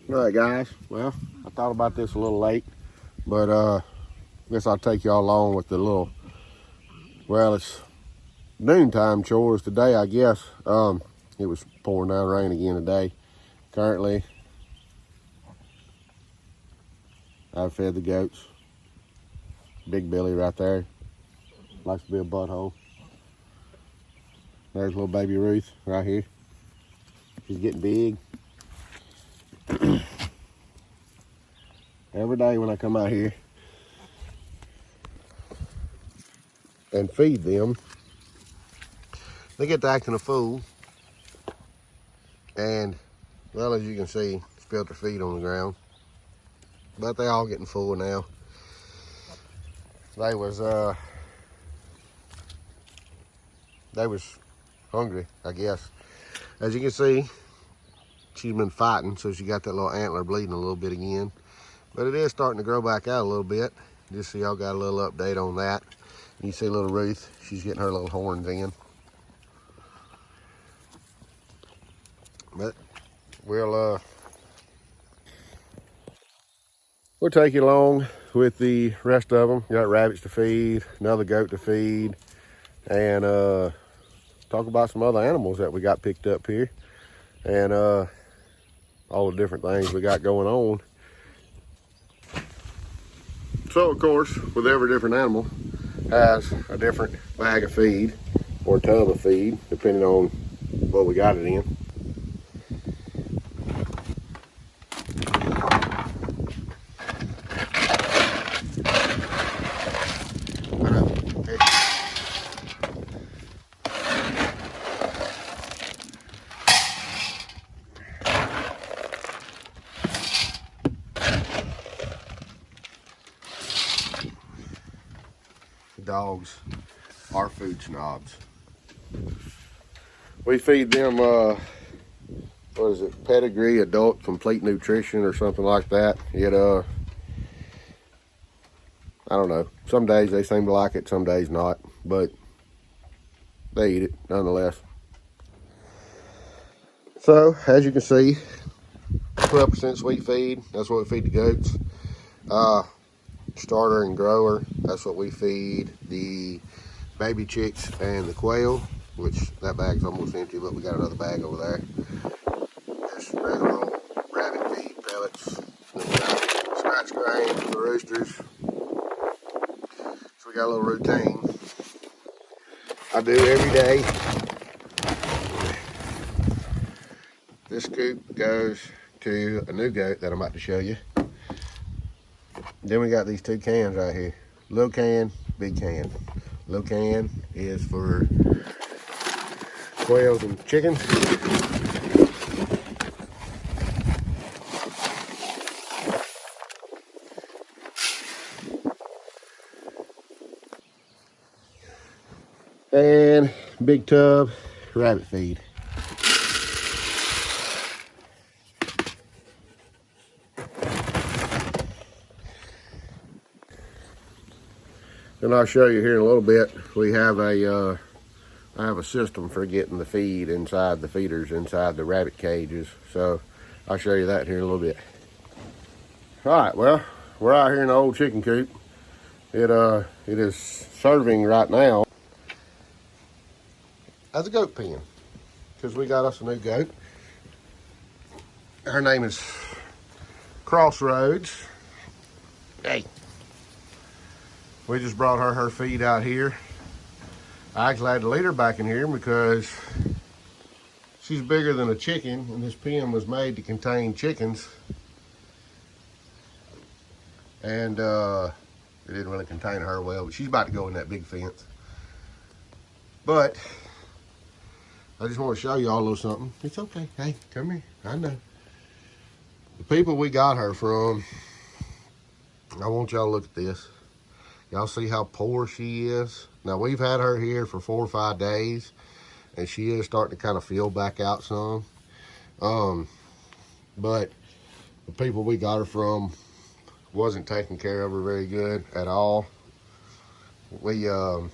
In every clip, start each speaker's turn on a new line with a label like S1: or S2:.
S1: All right, guys. Well, I thought about this a little late, but I guess I'll take y'all along with the little, well, it's noontime chores today, I guess. It was pouring down rain again today. Currently, I've fed the goats. Big Billy right there. Likes to be a butthole. There's little baby Ruth right here. She's getting big. Every day when I come out here and feed them, they get to acting a fool. And, well, as you can see, spilled their feet on the ground. But they all getting full now. They was hungry, I guess. As you can see, she's been fighting, so she got that little antler bleeding a little bit again. But it is starting to grow back out a little bit. Just so y'all got a little update on that. And you see little Ruth, she's getting her little horns in. But we'll take you along with the rest of them. Got rabbits to feed, another goat to feed, and talk about some other animals that we got picked up here, and all the different things we got going on. So, of course, with every different animal has a different bag of feed or tub of feed, depending on what we got it in. Dogs are food snobs. We feed them what is it, pedigree adult complete nutrition or something like that. It I don't know, some days they seem to like it, some days not, but they eat it nonetheless. So as you can see, 12% sweet feed, that's what we feed the goats. Starter and grower, that's what we feed the baby chicks and the quail, which that bag's almost empty, but we got another bag over there. Just regular old rabbit feed pellets. Then we got scratch grain for the roosters. So we got a little routine I do every day. This scoop goes to a new goat that I'm about to show you. Then we got these two cans right here. Little can, big can. Little can is for quails and chickens. And big tub, rabbit feed. And I'll show you here in a little bit. We have I have a system for getting the feed inside the feeders, inside the rabbit cages. So I'll show you that here in a little bit. All right, well, we're out here in the old chicken coop. It is serving right now as a goat pen, because we got us a new goat. Her name is Crossroads. Hey. We just brought her feed out here. I actually had to lead her back in here because she's bigger than a chicken, and this pen was made to contain chickens. And it didn't really contain her well, but she's about to go in that big fence. But I just want to show y'all a little something. It's okay. Hey, come here. I know. The people we got her from, I want y'all to look at this. Y'all see how poor she is? Now, we've had her here for 4 or 5 days, and she is starting to kind of feel back out some. But the people we got her from wasn't taking care of her very good at all. We, you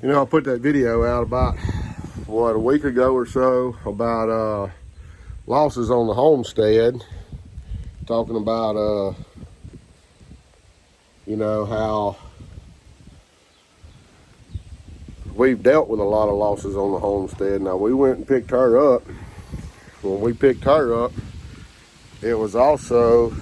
S1: know, I put that video out about, what, a week ago or so about losses on the homestead, talking about you know, how we've dealt with a lot of losses on the homestead. Now, we went and picked her up. When we picked her up, it was also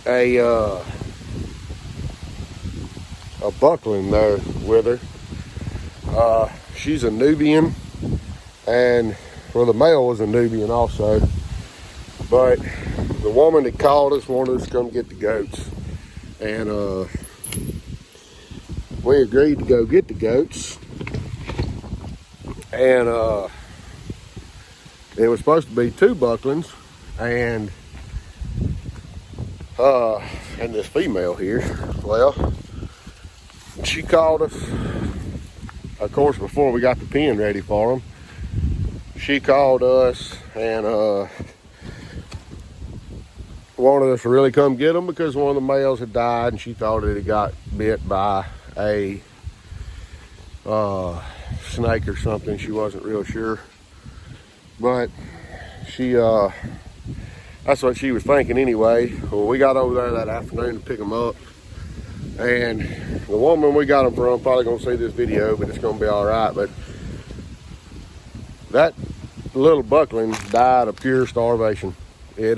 S1: a buckling there with her. She's a Nubian, and well, the male was a Nubian also, but the woman that called us wanted us to come get the goats, and we agreed to go get the goats, and it was supposed to be 2 bucklings, and this female here, well, she called us, of course, before we got the pen ready for them. She called us and wanted us to really come get them because one of the males had died, and she thought that it got bit by a snake or something. She wasn't real sure, but she that's what she was thinking anyway. Well, we got over there that afternoon to pick them up, and the woman we got them from probably gonna see this video, but it's gonna be all right. But that little buckling died of pure starvation. They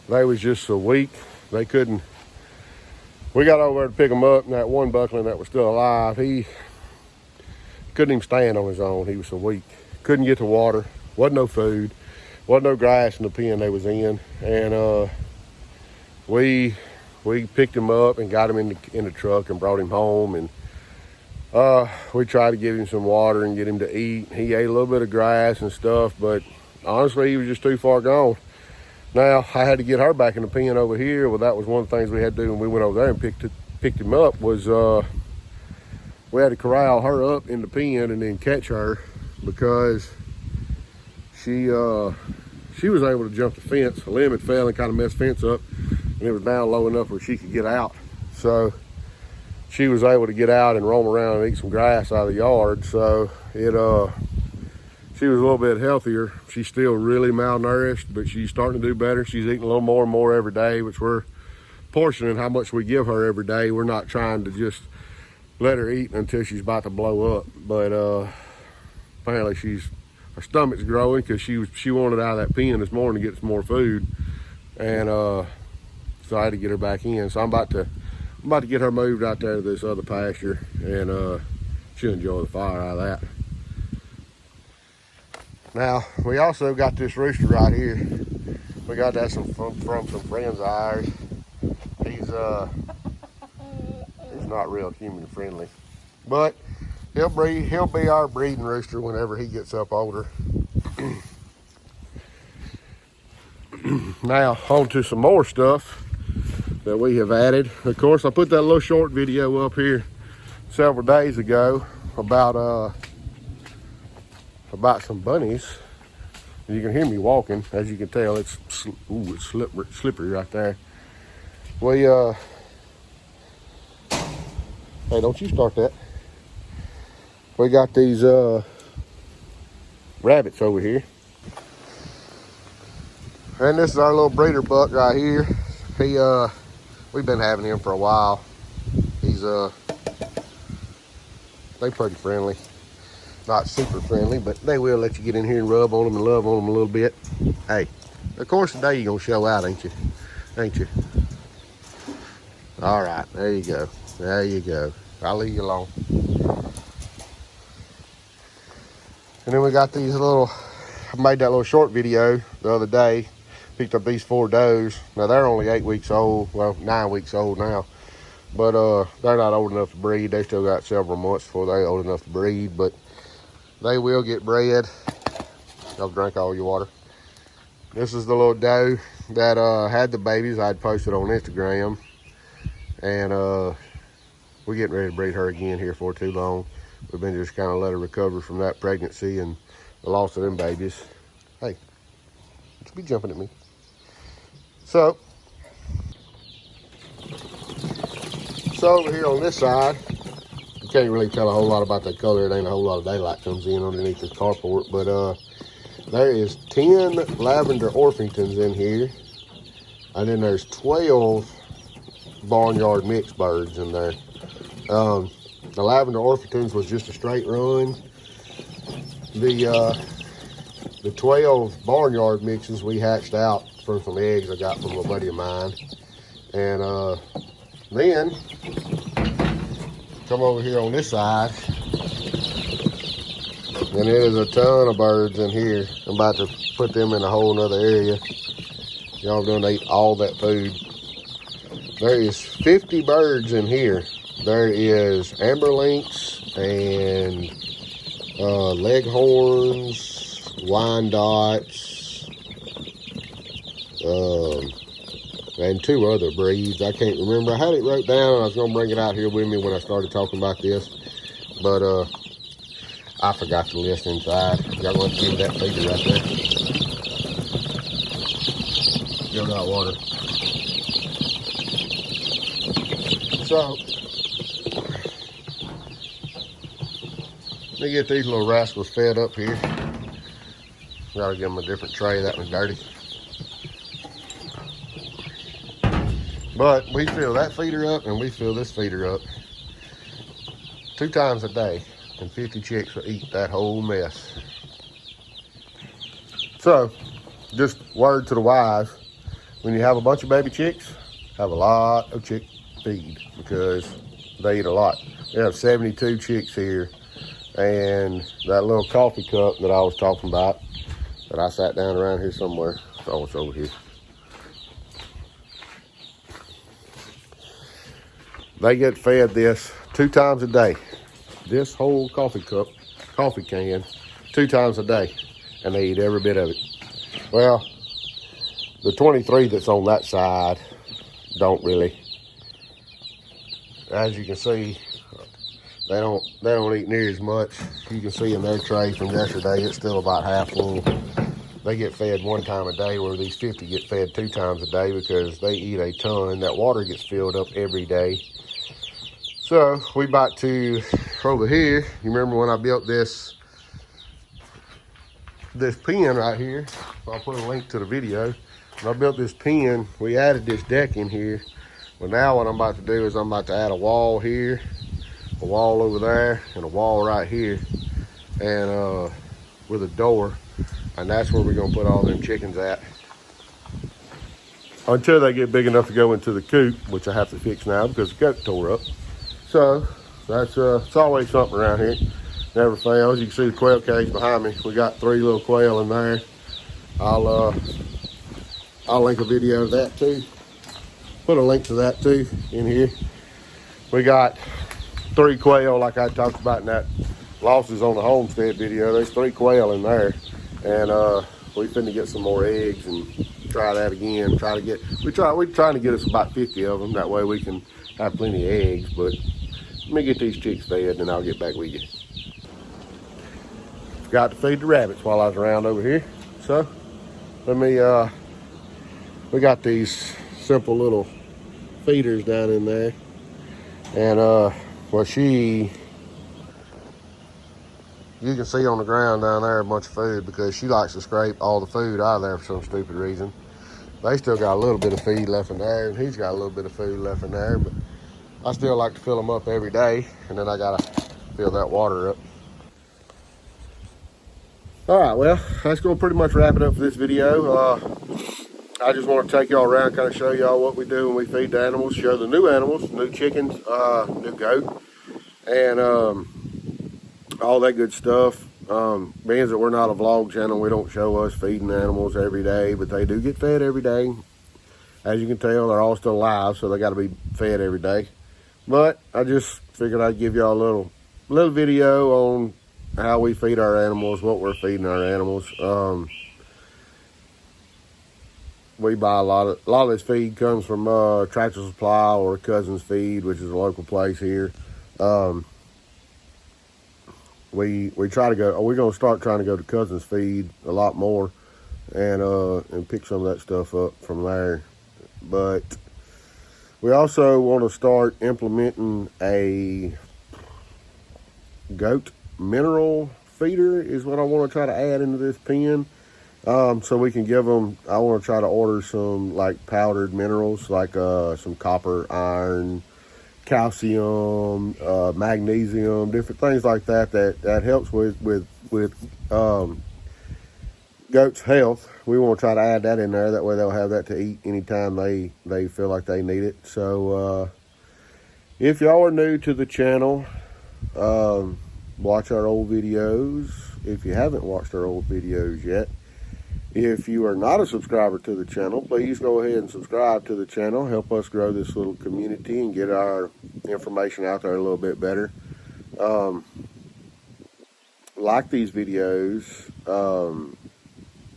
S1: was just so weak they couldn't. We got over there to pick them up, and that one buckling that was still alive, he couldn't even stand on his own. He was so weak, couldn't get to water, wasn't no food, wasn't no grass in the pen they was in, and we picked him up and got him in the truck and brought him home, and we tried to give him some water and get him to eat. He ate a little bit of grass and stuff, but honestly, he was just too far gone. Now, I had to get her back in the pen over here. Well, that was one of the things we had to do when we went over there and picked him up, was we had to corral her up in the pen and then catch her, because she was able to jump the fence. A limb had fell and kind of messed the fence up, and it was down low enough where she could get out. So she was able to get out and roam around and eat some grass out of the yard. So she was a little bit healthier. She's still really malnourished, but she's starting to do better. She's eating a little more and more every day, which we're portioning how much we give her every day. We're not trying to just let her eat until she's about to blow up. But apparently her stomach's growing, because she wanted out of that pen this morning to get some more food, and so I had to get her back in. So I'm about to get her moved out there to this other pasture, and she'll enjoy the fire out of that. Now, we also got this rooster right here. We got that from some friends of ours. He's not real human friendly, but he'll be our breeding rooster whenever he gets up older. Now, on to some more stuff that we have added. Of course, I put that little short video up here several days ago about some bunnies. You can hear me walking. As you can tell, it's slippery right there. We hey, don't you start that. We got these rabbits over here, and this is our little breeder buck right here. We've been having him for a while. He's they pretty friendly. Not super friendly, but they will let you get in here and rub on them and love on them a little bit. Hey, of course today you're gonna show out, ain't you? Ain't you? All right, there you go. There you go. I'll leave you alone. And then we got these little, I made that little short video the other day. Picked up these 4 does. Now they're only 8 weeks old, well, 9 weeks old now. But they're not old enough to breed. They still got several months before they're old enough to breed, but they will get bred. I'll drink all your water. This is the little doe that had the babies I'd posted on Instagram. And we're getting ready to breed her again here for too long. We've been just kind of let her recover from that pregnancy and the loss of them babies. Hey, don't you be jumping at me. So over here on this side, you can't really tell a whole lot about that color. It ain't a whole lot of daylight comes in underneath this carport, but There is 10 lavender Orpingtons in here. And then there's 12 barnyard mixed birds in there. The lavender Orpingtons was just a straight run. The 12 barnyard mixes we hatched out from some eggs I got from a buddy of mine. And then come over here on this side, and there's a ton of birds in here. I'm about to put them in a whole nother area. Y'all done ate all that food. There is 50 birds in here. There is amberlinks and leghorns, Wyandottes, and 2 other breeds. I can't remember. I had it wrote down, and I was going to bring it out here with me when I started talking about this. But I forgot the list inside. Y'all going to give that feeder right there. Still got water. So, let me get these little rascals fed up here. Gotta give them a different tray. That one's dirty. But we fill that feeder up and we fill this feeder up 2 times a day, and 50 chicks will eat that whole mess. So, just word to the wise, when you have a bunch of baby chicks, have a lot of chick feed because they eat a lot. We have 72 chicks here, and that little coffee cup that I was talking about, that I sat down around here somewhere, oh, it's over here. They get fed this 2 times a day. This whole coffee can, 2 times a day, and they eat every bit of it. Well, the 23 that's on that side don't really. As you can see, they don't eat near as much. You can see in their tray from yesterday, it's still about half full. They get fed 1 time a day, where these 50 get fed 2 times a day because they eat a ton. That water gets filled up every day. So we about to over here. You remember when I built this pen right here? I'll put a link to the video. When I built this pen, we added this deck in here. Well, now what I'm about to do is I'm about to add a wall here, a wall over there, and a wall right here, and with a door, and that's where we're gonna put all them chickens at until they get big enough to go into the coop, which I have to fix now because the coop tore up. So that's it's always something around here. Never fails. You can see the quail cage behind me. We got 3 little quail in there. I'll link a video of that too. Put a link to that too in here. We got 3 quail, like I talked about in that losses on the homestead video. There's 3 quail in there, and we finna get some more eggs and try that again. We're trying to get us about 50 of them. That way we can have plenty of eggs. But let me get these chicks fed, and I'll get back with you. Forgot to feed the rabbits while I was around over here. So let me. We got these simple little feeders down in there, and well, you can see on the ground down there a bunch of food because she likes to scrape all the food out of there for some stupid reason. They still got a little bit of feed left in there, and he's got a little bit of food left in there, but I still like to fill them up every day, and then I gotta fill that water up. All right, well, that's gonna pretty much wrap it up for this video. I just want to take y'all around, kind of show y'all what we do when we feed the animals, show the new animals, new chickens, new goat, and all that good stuff. Being that we're not a vlog channel, we don't show us feeding animals every day, but they do get fed every day. As you can tell, they're all still alive, so they got to be fed every day. But I just figured I'd give y'all a little video on how we feed our animals, what we're feeding our animals. We buy a lot of this feed comes from Tractor Supply or Cousin's Feed, which is a local place here. We try to go. We're gonna start trying to go to Cousin's Feed a lot more, and pick some of that stuff up from there. But we also want to start implementing a goat mineral feeder is what I want to try to add into this pen. So we can give them, I want to try to order some like powdered minerals, like some copper, iron, calcium, magnesium, different things like that that helps with goats' health. We want to try to add that in there. That way they'll have that to eat anytime they feel like they need it. So if y'all are new to the channel, watch our old videos. If you haven't watched our old videos yet, if you are not a subscriber to the channel, please go ahead and subscribe to the channel. Help us grow this little community and get our information out there a little bit better. Like these videos,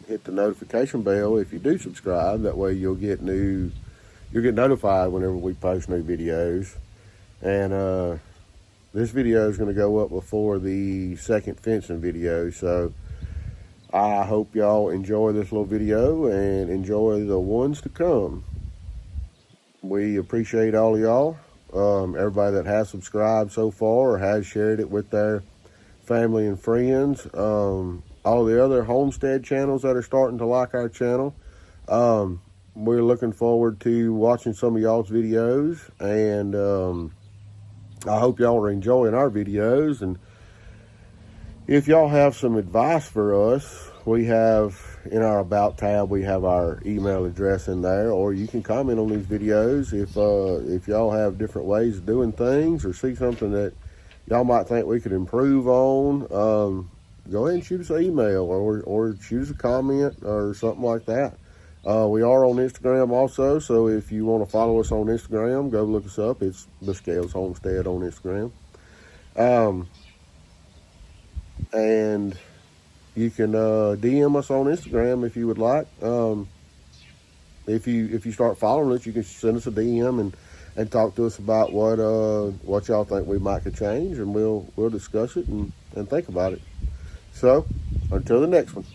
S1: hit the notification bell if you do subscribe. That way you'll get notified whenever we post new videos. And this video is going to go up before the second fencing video, so I hope y'all enjoy this little video and enjoy the ones to come. We appreciate all of y'all. Everybody that has subscribed so far or has shared it with their family and friends. All the other homestead channels that are starting to like our channel. We're looking forward to watching some of y'all's videos. And I hope y'all are enjoying our videos. And if y'all have some advice for us, we have in our About tab, we have our email address in there, or you can comment on these videos if y'all have different ways of doing things or see something that y'all might think we could improve on. Go ahead and shoot us an email or shoot us a comment or something like that. We are on Instagram also, so if you want to follow us on Instagram, go look us up. It's Buscales Homestead on Instagram. And you can DM us on Instagram if you would like. If you start following us, you can send us a DM and talk to us about what y'all think we might could change, and we'll discuss it and think about it. So until the next one.